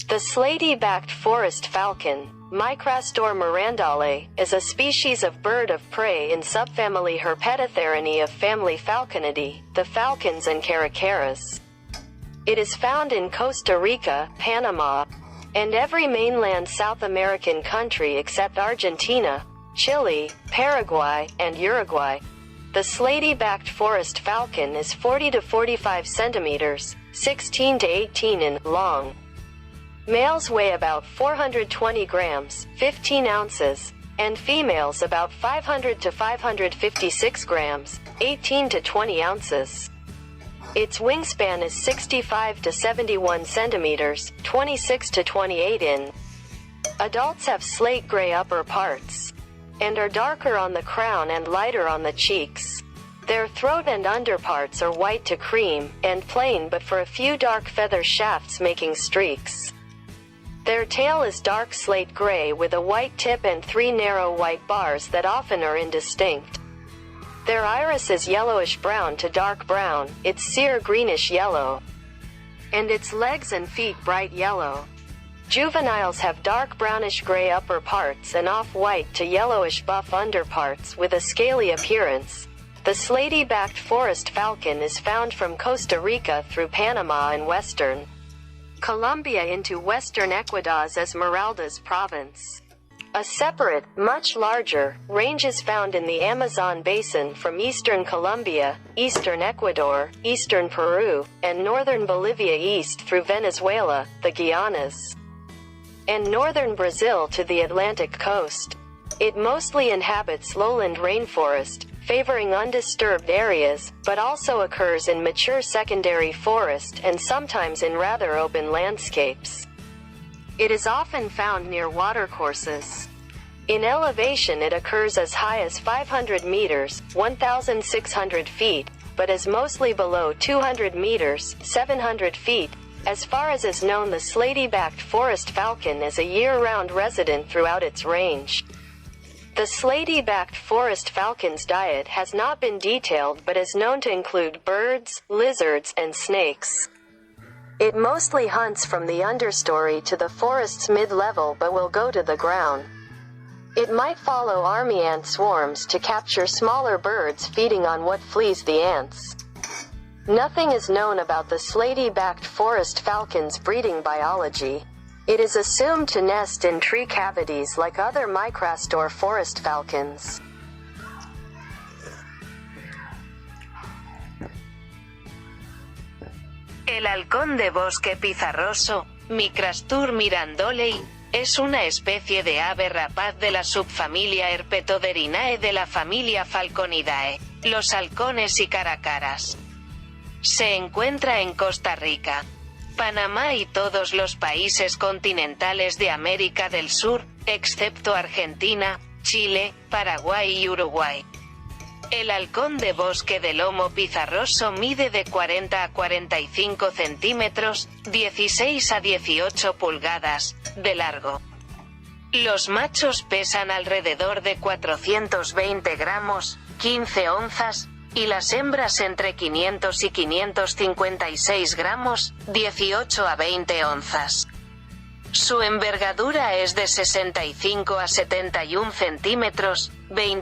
The slaty-backed forest falcon, Micrastur mirandollei, is a species of bird of prey in subfamily Herpetotherinae of family Falconidae, the falcons and caracaras. It is found in Costa Rica, Panama, and every mainland South American country except Argentina, Chile, Paraguay, and Uruguay. The slaty-backed forest falcon is 40 to 45 centimeters, 16 to 18 in long. Males weigh about 420 grams, 15 ounces, and females about 500 to 556 grams, 18 to 20 ounces. Its wingspan is 65 to 71 centimeters, 26 to 28 in. Adults have slate gray upper parts, and are darker on the crown and lighter on the cheeks. Their throat and underparts are white to cream, and plain but for a few dark feather shafts making streaks. Their tail is dark slate gray with a white tip and 3 narrow white bars that often are indistinct. Their iris is yellowish brown to dark brown, its cere greenish yellow, and its legs and feet bright yellow. Juveniles have dark brownish gray upper parts and off-white to yellowish buff underparts with a scaly appearance. The slaty-backed forest falcon is found from Costa Rica through Panama and western Colombia into western Ecuador as Esmeraldas province. A separate, much larger, range is found in the Amazon basin from eastern Colombia, eastern Ecuador, eastern Peru, and northern Bolivia east through Venezuela, the Guianas, and northern Brazil to the Atlantic coast. It mostly inhabits lowland rainforest, favoring undisturbed areas, but also occurs in mature secondary forest and sometimes in rather open landscapes. It is often found near watercourses. In elevation it occurs as high as 500 meters, 1,600 feet, but is mostly below 200 meters, 700 feet. As far as is known, the slaty-backed forest falcon is a year-round resident throughout its range. The slaty-backed forest falcon's diet has not been detailed but is known to include birds, lizards, and snakes. It mostly hunts from the understory to the forest's mid-level but will go to the ground. It might follow army ant swarms to capture smaller birds feeding on what flees the ants. Nothing is known about the slaty-backed forest falcon's breeding biology. It is assumed to nest in tree cavities like other Micrastur forest falcons. El halcón de bosque pizarroso, Micrastur mirandollei, es una especie de ave rapaz de la subfamilia Herpetotherinae de la familia Falconidae, los halcones y caracaras. Se encuentra en Costa Rica, Panamá y todos los países continentales de América del Sur, excepto Argentina, Chile, Paraguay y Uruguay. El halcón de bosque de lomo pizarroso mide de 40 a 45 centímetros, 16 a 18 pulgadas, de largo. Los machos pesan alrededor de 420 gramos, 15 onzas, y las hembras entre 500 y 556 gramos, 18 a 20 onzas. Su envergadura es de 65 a 71 centímetros, 20